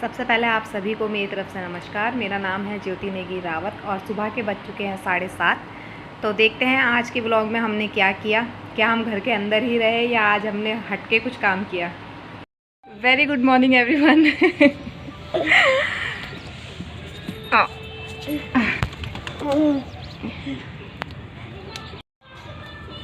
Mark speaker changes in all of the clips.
Speaker 1: सबसे पहले आप सभी को मेरी तरफ से नमस्कार। मेरा नाम है ज्योति नेगी रावत और सुबह के बज चुके हैं 7:30। तो देखते हैं आज के व्लॉग में हमने क्या किया। क्या हम घर के अंदर ही रहे या आज हमने हटके कुछ काम किया। Very good morning everyone.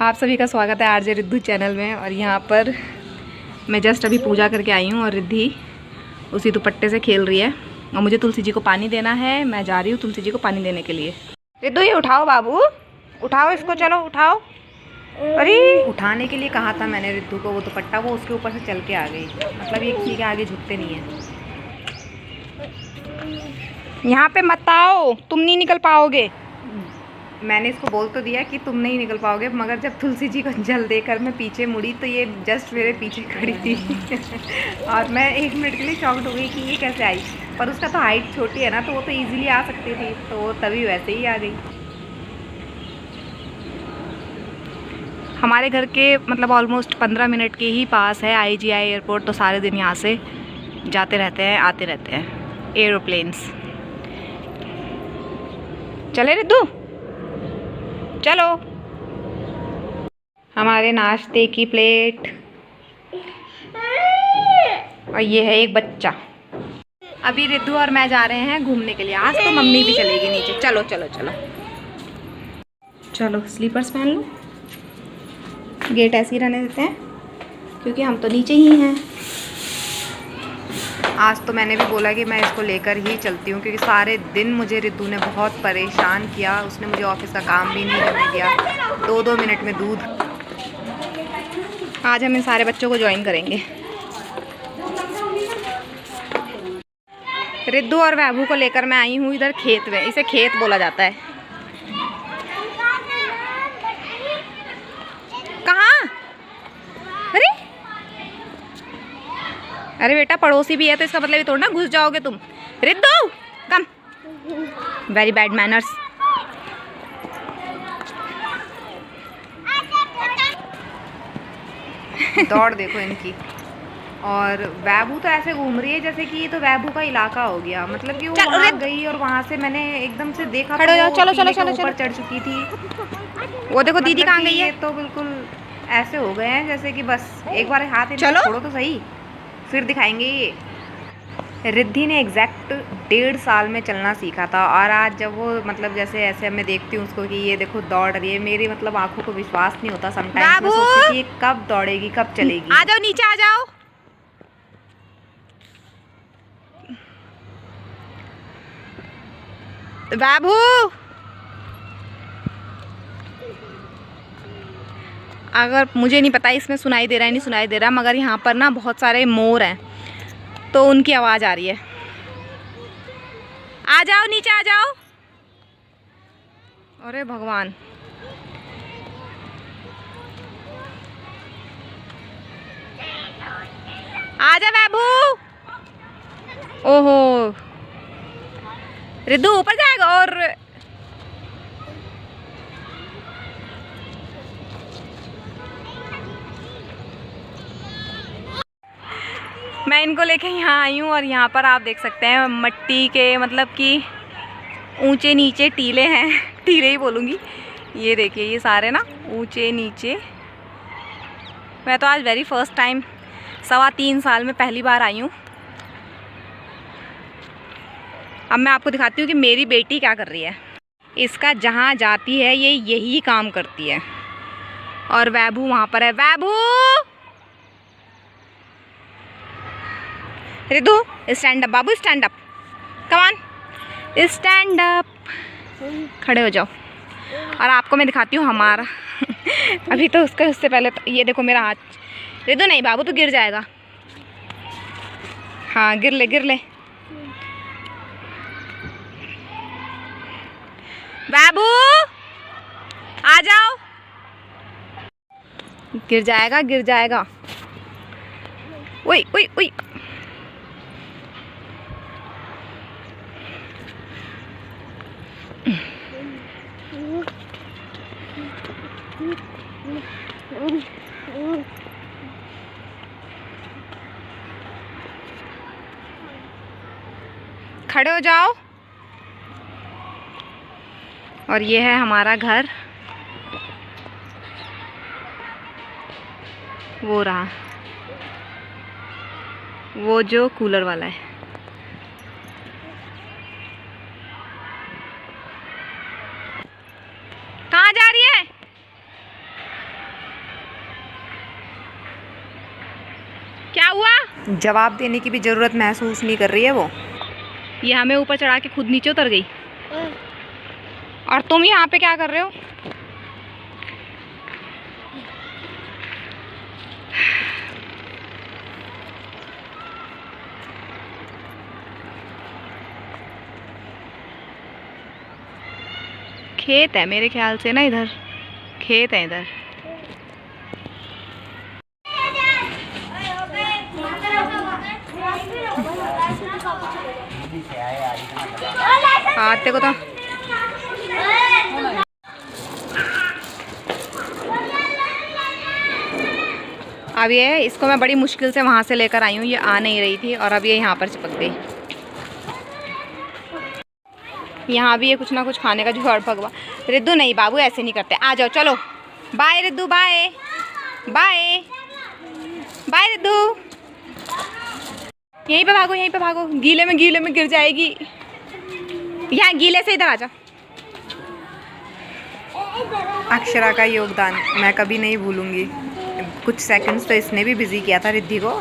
Speaker 1: आप सभी का स्वागत है आरजे रिद्धू चैनल में। और यहाँ पर मैं जस्ट अभी पूजा करके आई हूँ और रिद्धि उसी दुपट्टे से खेल रही है। और मुझे तुलसी जी को पानी देना है। मैं जा रही हूँ तुलसी जी को पानी देने के लिए। रिद्धू ये उठाओ बाबू, उठाओ इसको, चलो उठाओ। अरे उठाने के लिए कहा था मैंने रिद्धू को, वो दुपट्टा वो उसके ऊपर से चल के आ गई। मतलब ये किसी के आगे झुकते नहीं है। यहाँ पे मत आओ, तुम नहीं निकल पाओगे। मैंने इसको बोल तो दिया कि तुम नहीं निकल पाओगे, मगर जब तुलसी जी को जल देकर मैं पीछे मुड़ी तो ये जस्ट मेरे पीछे खड़ी थी। और मैं 1 मिनट के लिए शॉक्ड हो गई कि ये कैसे आई। पर उसका तो हाइट छोटी है ना, तो वो तो इजीली आ सकती थी, तो वो तभी वैसे ही आ गई। हमारे घर के मतलब ऑलमोस्ट 15 मिनट के ही पास है IGI एयरपोर्ट। तो सारे दिन यहाँ से जाते रहते हैं, आते रहते हैं एरोप्लेन्स। चले रिद्धू, चलो। हमारे नाश्ते की प्लेट और ये है एक बच्चा। अभी रिद्धू और मैं जा रहे हैं घूमने के लिए। आज तो मम्मी भी चलेगी नीचे। चलो चलो चलो चलो। स्लीपर्स पहन लो। गेट ऐसे ही रहने देते हैं क्योंकि हम तो नीचे ही हैं। आज तो मैंने भी बोला कि मैं इसको लेकर ही चलती हूँ क्योंकि सारे दिन मुझे रिद्धू ने बहुत परेशान किया। उसने मुझे ऑफिस का काम भी नहीं करने दिया। 2-2 मिनट में दूध। आज हम इन सारे बच्चों को ज्वाइन करेंगे। रिद्धू और वैभू को लेकर मैं आई हूँ इधर खेत में। इसे खेत बोला जाता है। कहाँ? अरे अरे बेटा, पड़ोसी भी है तो इसका मतलब ये थोड़ा ना घुस जाओगे तुम। Riddhu come. Very bad manners. दौड़ देखो इनकी। और वैभू तो ऐसे घूम रही है जैसे कि ये तो वैभू का इलाका हो गया। मतलब कि वो वहाँ गई और वहाँ से मैंने एकदम से देखा तो
Speaker 2: चलो चलो चलो
Speaker 1: ऊपर चढ़ चुकी थी।
Speaker 2: वो देखो दीदी कहाँ गई है।
Speaker 1: तो बिल्कुल ऐसे हो गए हैं जैसे कि बस एक बार हाथ इनसे छोड़ो तो सही, फिर दिखाएंगे ये। रिद्धि ने एग्जैक्ट 1.5 साल में चलना सीखा था। और आज जब वो मतलब जैसे ऐसे मैं देखती हूँ उसको कि ये देखो दौड़ रही है, मेरी मतलब आंखों को विश्वास नहीं होता समटाइम्स। मैं सोचती हूँ कि ये कब दौड़ेगी, कब चलेगी।
Speaker 2: आ जाओ नीचे, आ जाओ। बाबू अगर मुझे नहीं पता इसमें सुनाई दे रहा है नहीं सुनाई दे रहा, मगर यहाँ पर ना बहुत सारे मोर हैं तो उनकी आवाज़ आ रही है। आ जाओ नीचे, आ जाओ। अरे भगवान, आ जा बाबू। ओहो, रिद्धू ऊपर जाएगा। और मैं इनको लेके यहाँ आई हूँ और यहाँ पर आप देख सकते हैं मट्टी के मतलब कि ऊंचे नीचे टीले हैं। टीले ही बोलूँगी। ये देखिए ये सारे ना ऊंचे नीचे। मैं तो आज वेरी फर्स्ट टाइम 3.25 साल में पहली बार आई हूँ। अब मैं आपको दिखाती हूँ कि मेरी बेटी क्या कर रही है। इसका जहाँ जाती है ये यही काम करती है। और वैभू वहाँ पर है। Vaibhu, Riddhu stand up. Babu stand up, come on stand up. खड़े हो जाओ। और आपको मैं दिखाती हूँ हमारा। अभी तो उससे पहले तो ये देखो मेरा हाथ। रिद्धू नहीं बाबू तो गिर जाएगा। हाँ गिर ले, गिर ले। बाबू आ जाओ। गिर जाएगा, गिर जाएगा। ओई ओई ओई। खड़े हो जाओ। और ये है हमारा घर, वो रहा, वो जो कूलर वाला है। कहाँ जा रही है? क्या हुआ?
Speaker 1: जवाब देने की भी ज़रूरत महसूस नहीं कर रही है वो।
Speaker 2: ये हमें ऊपर चढ़ा के खुद नीचे उतर गई। और तुम यहाँ पे क्या कर रहे हो? खेत है मेरे ख्याल से ना, इधर खेत है इधर। आते को तो अब ये इसको मैं बड़ी मुश्किल से वहाँ से लेकर आई हूँ, ये आ नहीं रही थी और अब ये यहाँ पर चिपक गई। यहाँ भी ये कुछ ना कुछ खाने का जुगाड़ पकवा। रिद्धू नहीं बाबू, ऐसे नहीं करते, आ जाओ चलो। Bye Riddhu, bye bye bye Riddhu. यहीं पे भागो, यहीं पे भागो, गीले में गिर जाएगी। यहाँ गीले से इधर आ जाओ।
Speaker 1: अक्षरा का योगदान मैं कभी नहीं भूलूंगी। कुछ सेकंड्स तो इसने भी बिजी किया था रिद्धि को।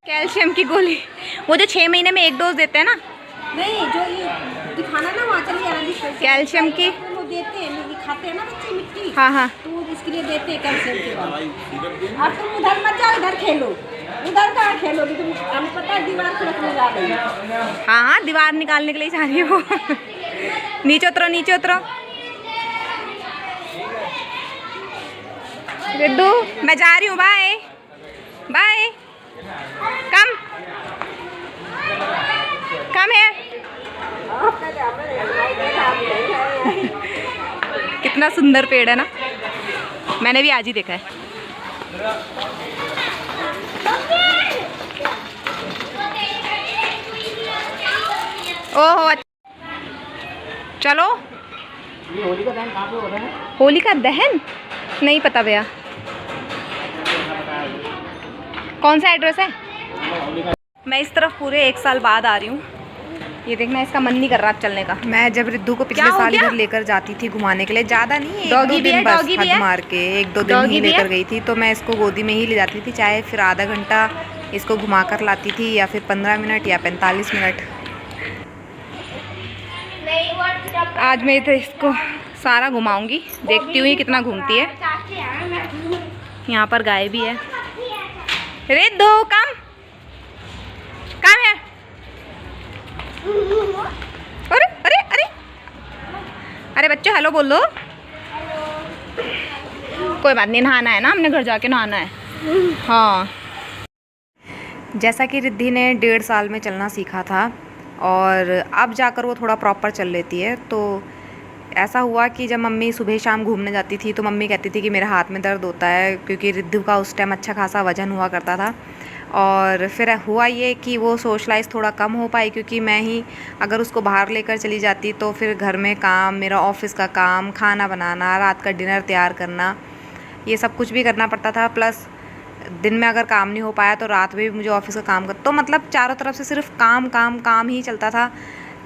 Speaker 2: कैल्शियम की गोली, वो जो 6 महीने में 1 डोज देते हैं ना।
Speaker 3: नहीं, जो ये दिखाना ना वहाँ चलिए आराम।
Speaker 2: कैल्शियम की
Speaker 3: वो देते हैं, खाते हैं ना बच्चे मिट्टी।
Speaker 2: हाँ हाँ,
Speaker 3: तो वो इसके लिए देते हैं कैल्शियम के बाद। अब तुम उधर मत जाओ, इधर खेलो। उधर कहाँ खेलोगी तुम? हमें पता है दीवार को रखने जा रही है।
Speaker 2: हाँ हाँ, दीवार निकालने के लिए जा रही है वो। नीचे उतरो, नीचे उतरो। रिद्धू मैं जा रही हूँ, बाय बाय। कम कम है। कितना सुंदर पेड़ है ना, मैंने भी आज ही देखा है। ओहो चलो।
Speaker 3: होली का दहन कहाँ पे हो रहा है?
Speaker 2: होली का दहन नहीं पता भैया, कौन सा एड्रेस है? मैं इस तरफ पूरे 1 साल बाद आ रही हूँ। ये देखना, इसका मन नहीं कर रहा चलने का।
Speaker 1: मैं जब रिद्धू को पिछले साल इधर लेकर जाती थी घुमाने के लिए, ज़्यादा नहीं, 1-2 दिन बस हद मार के 1-2 दिन ही लेकर गई थी, तो मैं इसको गोदी में ही ले जाती थी, चाहे फिर आधा घंटा इसको घुमा कर लाती थी या फिर 15 मिनट या 45 मिनट।
Speaker 2: आज मैं तो इसको सारा घुमाऊंगी, देखती हुई कितना घूमती है। यहाँ पर गाय भी है। रिद्धू कम कम है। अरे अरे अरे अरे बच्चों हेलो बोल दो। कोई बात नहीं, नहाना है ना, हमने घर जाके नहाना है। हाँ,
Speaker 1: जैसा कि रिद्धि ने 1.5 साल में चलना सीखा था और अब जाकर वो थोड़ा प्रॉपर चल लेती है। तो ऐसा हुआ कि जब मम्मी सुबह शाम घूमने जाती थी तो मम्मी कहती थी कि मेरे हाथ में दर्द होता है, क्योंकि रिद्धि का उस टाइम अच्छा खासा वज़न हुआ करता था। और फिर हुआ ये कि वो सोशलाइज़ थोड़ा कम हो पाई, क्योंकि मैं ही अगर उसको बाहर लेकर चली जाती तो फिर घर में काम, मेरा ऑफिस का काम, खाना बनाना, रात का डिनर तैयार करना, ये सब कुछ भी करना पड़ता था। प्लस दिन में अगर काम नहीं हो पाया तो रात में भी मुझे ऑफिस का काम कर, तो मतलब चारों तरफ से सिर्फ काम काम काम ही चलता था।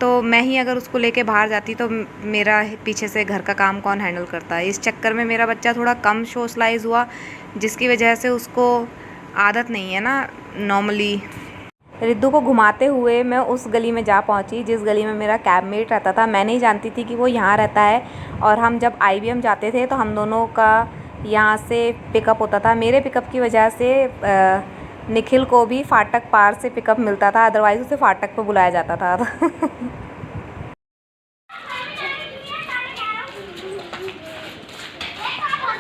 Speaker 1: तो मैं ही अगर उसको लेके बाहर जाती तो मेरा पीछे से घर का काम कौन हैंडल करता है। इस चक्कर में मेरा बच्चा थोड़ा कम सोशलाइज़ हुआ, जिसकी वजह से उसको आदत नहीं है ना नॉर्मली। रिद्धू को घुमाते हुए मैं उस गली में जा पहुंची जिस गली में मेरा कैबमेट रहता था। मैं नहीं जानती थी कि वो यहाँ रहता है, और हम जब IBM जाते थे तो हम दोनों का यहाँ से पिकअप होता था। मेरे पिकअप की वजह से निखिल को भी फाटक पार से पिकअप मिलता था, अदरवाइज़ उसे फाटक पर बुलाया जाता था।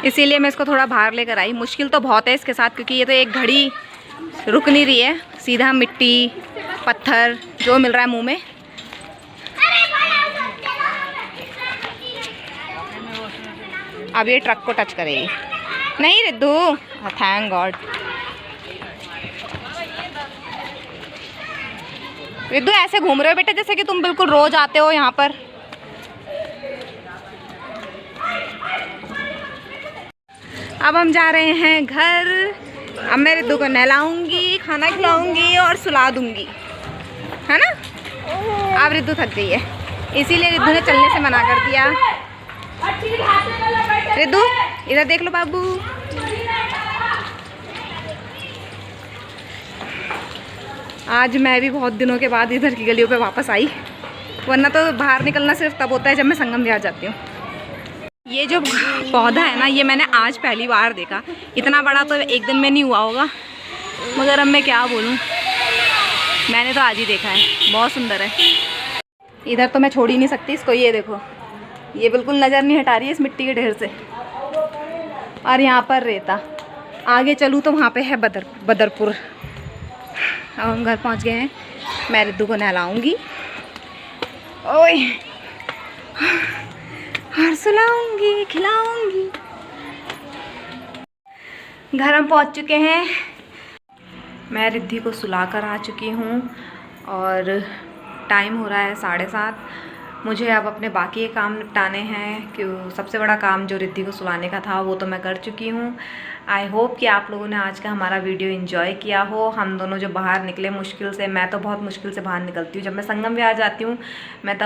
Speaker 2: इसीलिए मैं इसको थोड़ा बाहर लेकर आई। मुश्किल तो बहुत है इसके साथ, क्योंकि ये तो एक घड़ी रुक नहीं रही है, सीधा मिट्टी पत्थर जो मिल रहा है मुंह में
Speaker 1: अब ये ट्रक को टच करेगी। नहीं रिद्धू, थैंक गॉड। रिद्धू ऐसे घूम रहे हो बेटा जैसे कि तुम बिल्कुल रोज आते हो यहाँ पर। अब हम जा रहे हैं घर। अब मैं रिद्धू को नहलाऊंगी, खाना खिलाऊंगी और सुला दूंगी, है ना। अब रिद्धू थक गई है, इसीलिए रिद्धू ने चलने से मना कर दिया। रिद्धू इधर देख लो बाबू। आज मैं भी बहुत दिनों के बाद इधर की गलियों पे वापस आई, वरना तो बाहर निकलना सिर्फ तब होता है जब मैं संगम विहार जाती हूँ। ये जो पौधा है ना, ये मैंने आज पहली बार देखा। इतना बड़ा तो एक दिन में नहीं हुआ होगा, मगर अब मैं क्या बोलूँ, मैंने तो आज ही देखा है। बहुत सुंदर है। इधर तो मैं छोड़ ही नहीं सकती इसको। ये देखो, ये बिल्कुल नज़र नहीं हटा रही है इस मिट्टी के ढेर से। और यहाँ पर रेता, आगे चलूँ तो वहाँ पे है बदरपुर। अब हम घर पहुँच गए हैं। मैं रिद्धू को नहलाऊँगी ओए और सुलाऊंगी, खिलाऊंगी। घर हम पहुंच चुके हैं। मैं रिद्धि को सुलाकर आ चुकी हूँ और टाइम हो रहा है 7:30। मुझे अब अपने बाकी के काम निपटाने हैं। क्यों, सबसे बड़ा काम जो रिद्धि को सुलाने का था वो तो मैं कर चुकी हूँ। आई होप कि आप लोगों ने आज का हमारा वीडियो एंजॉय किया हो। हम दोनों जो बाहर निकले मुश्किल से, मैं तो बहुत मुश्किल से बाहर निकलती हूँ। जब मैं संगम विहार जाती हूँ मैं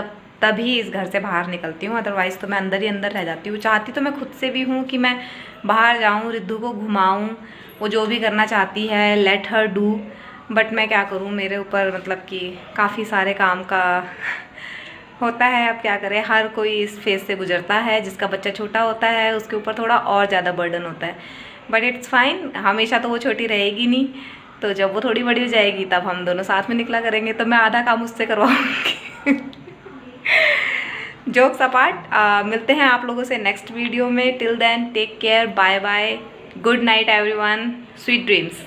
Speaker 1: तभी इस घर से बाहर निकलती हूँ, अदरवाइज़ तो मैं अंदर ही अंदर रह जाती हूँ। चाहती तो मैं खुद से भी हूँ कि मैं बाहर जाऊँ, रिद्धू को घुमाऊँ, वो जो भी करना चाहती है लेट हर डू, बट मैं क्या करूँ, मेरे ऊपर मतलब कि काफ़ी सारे काम का होता है। अब क्या करें, हर कोई इस फेज़ से गुजरता है। जिसका बच्चा छोटा होता है उसके ऊपर थोड़ा और ज़्यादा बर्डन होता है, बट इट्स फाइन। हमेशा तो वो छोटी रहेगी नहीं, तो जब वो थोड़ी बड़ी हो जाएगी तब हम दोनों साथ में निकला करेंगे, तो मैं आधा काम उससे करवाऊँगी। जोक्स अपार्ट, मिलते हैं आप लोगों से नेक्स्ट वीडियो में। Till then take care, bye bye, good night everyone, sweet dreams.